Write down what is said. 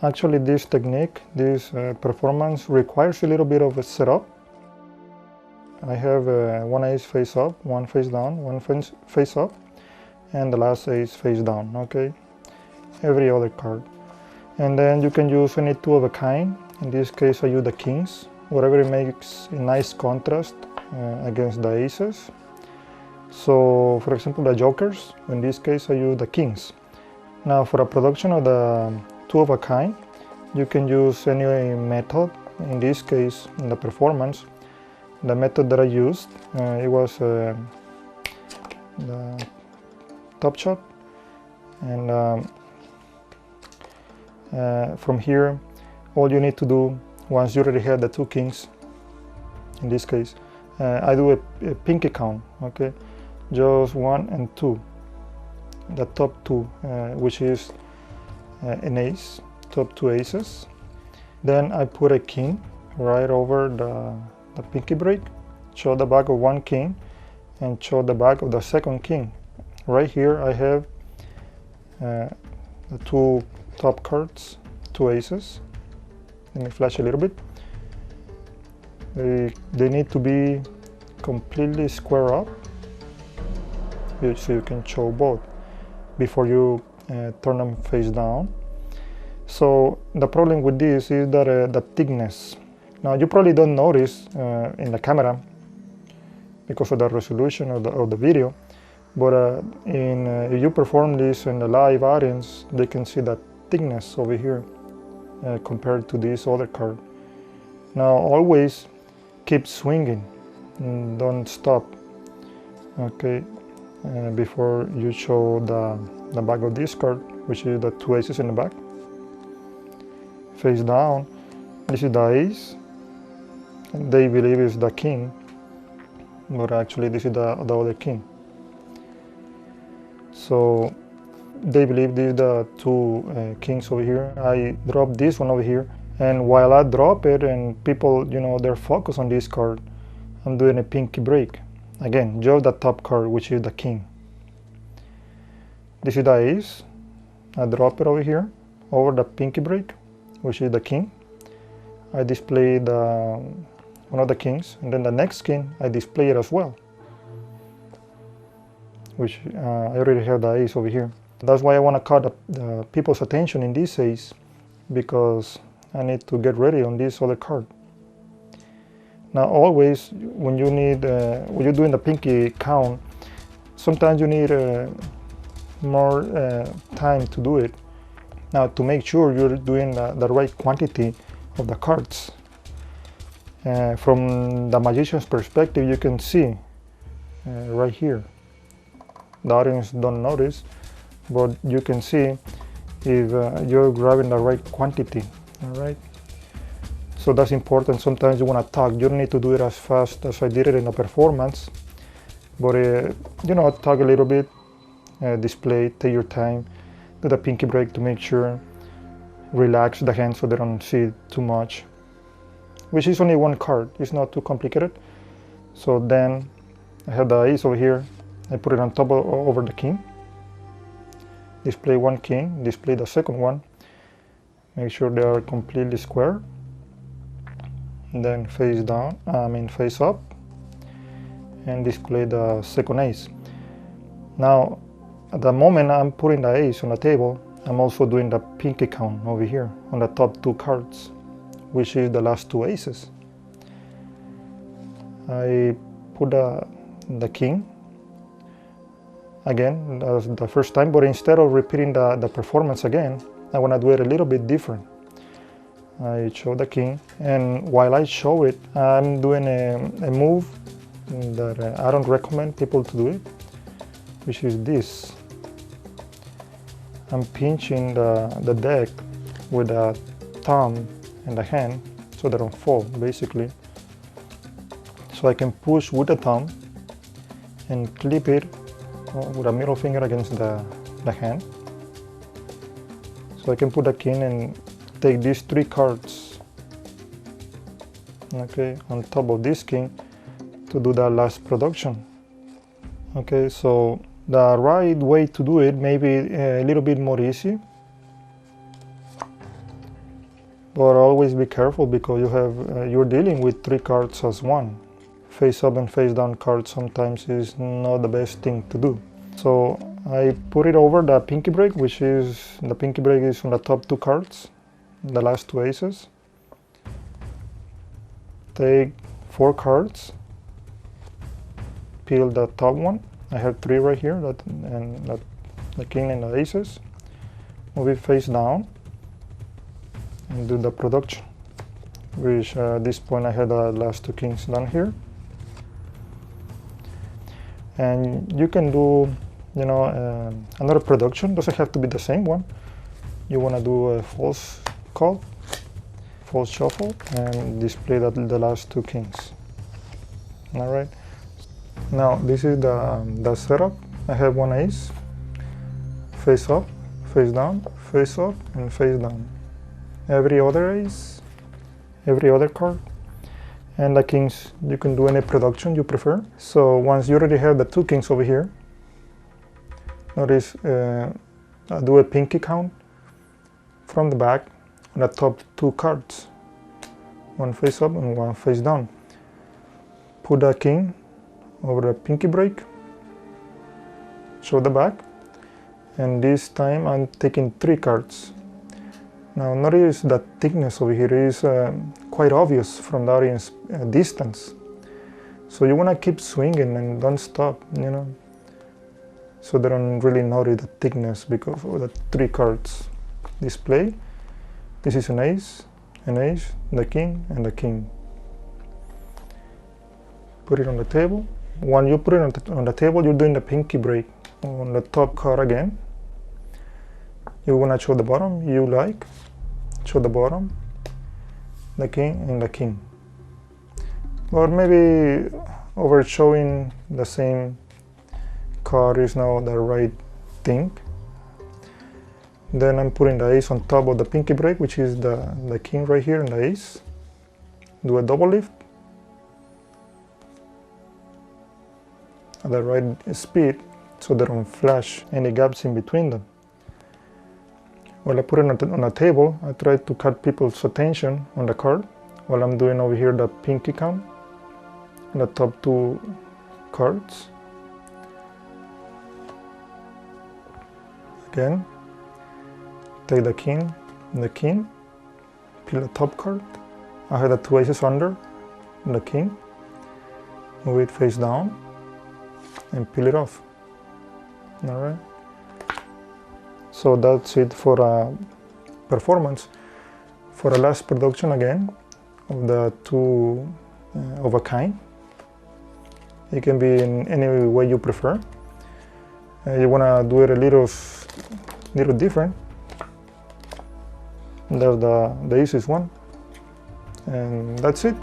Actually, this technique, this performance requires a little bit of a setup. I have one ace face up, one face down, one face up, and the last ace face down, okay? Every other card. And then you can use any two of a kind. In this case, I use the kings, whatever makes a nice contrast against the aces. So, for example, the jokers, in this case, I use the kings. Now, for a production of the two of a kind, you can use any method. In this case, in the performance, the method that I used, it was the top shot. And from here, all you need to do, once you already have the two kings, in this case, I do a pinky count, okay? Just 1 and 2, the top two, which is an ace, top two aces. Then I put a king right over the pinky break, show the back of one king, and show the back of the second king. Right here I have the two top cards, two aces. Let me flash a little bit. They need to be completely square up, so you can show both before you turn them face down. So the problem with this is that the thickness. Now you probably don't notice in the camera because of the resolution of the video, but if you perform this in the live audience, they can see the thickness over here compared to this other card. Now always keep swinging, don't stop, okay, before you show the back of this card, which is the two aces in the back. Face down, this is the ace, they believe it's the king, but actually this is the other king. So they believe these are the two kings over here. I drop this one over here, and while I drop it and people, they're focused on this card, I'm doing a pinky break. Again, just the top card, which is the king. This is the ace. I drop it over here, over the pinky break, which is the king. I display one of the kings, and then the next king, I display it as well, which I already have the ace over here. That's why I want to cut the people's attention in this ace, because I need to get ready on this other card. Now always, when you're doing the pinky count, sometimes you need more time to do it. Now, to make sure you're doing the right quantity of the cards. From the magician's perspective, you can see right here. The audience don't notice, but you can see if you're grabbing the right quantity, all right? So that's important. Sometimes you want to talk. You don't need to do it as fast as I did it in the performance, but talk a little bit, display, take your time, do the pinky break to make sure, relax the hand so they don't see too much, which is only one card. It's not too complicated. So then I have the ace over here. I put it on top over the king. Display one king, display the second one. Make sure they are completely square. And then face down, face up, and display the second ace. Now, at the moment I'm putting the ace on the table, I'm also doing the pinky count over here on the top two cards, which is the last two aces. I put the king again as the first time, but instead of repeating the performance again, I want to do it a little bit different. I show the king, and while I show it, I'm doing a move that I don't recommend people to do it, which is this. I'm pinching the deck with the thumb and the hand so they don't fall, basically. So I can push with the thumb and clip it with a middle finger against the hand. So I can put the king and take these three cards, okay, on top of this king to do the last production. Okay, so the right way to do it may be a little bit more easy, But always be careful because you're dealing with 3 cards as one. Face up and face down cards sometimes is not the best thing to do. So I put it over the pinky break, which is, the pinky break is on the top 2 cards, the last 2 aces. Take 4 cards, peel the top one. I have 3 right here, the king and the aces. Move it face down and do the production, which at this point I had the last 2 kings done here. And you can do, another production. Doesn't have to be the same one. You want to do a false call, false shuffle, and display the last 2 kings. All right. Now this is the setup. I have 1 ace, face up, face down, face up, and face down. Every other ace, every other card, and the kings, you can do any production you prefer. So once you already have the 2 kings over here, notice I do a pinky count from the back on the top 2 cards. 1 face up and 1 face down. Put the king over the pinky break, show the back, and this time I'm taking 3 cards. Now notice that thickness over here is quite obvious from the audience distance. So you want to keep swinging and don't stop, so they don't really notice the thickness because of the 3 cards display. This is an ace, the king, and the king. Put it on the table. When you put it on the table, you're doing the pinky break on the top card again. You want to show the bottom, show the bottom, the king, and the king. Or maybe over showing the same card is not the right thing. Then I'm putting the ace on top of the pinky break, which is the king right here and the ace. Do a double lift at the right speed so they don't flash any gaps in between them. While I put it on a table, I try to cut people's attention on the card while I'm doing over here the pinky count on the top 2 cards. Again, take the king and the king, peel the top card. I have the 2 aces under the king, move it face down and peel it off. Alright. So that's it for a performance. For a last production again of the 2 of a kind. It can be in any way you prefer. You want to do it a little different. There's the easiest one, and that's it.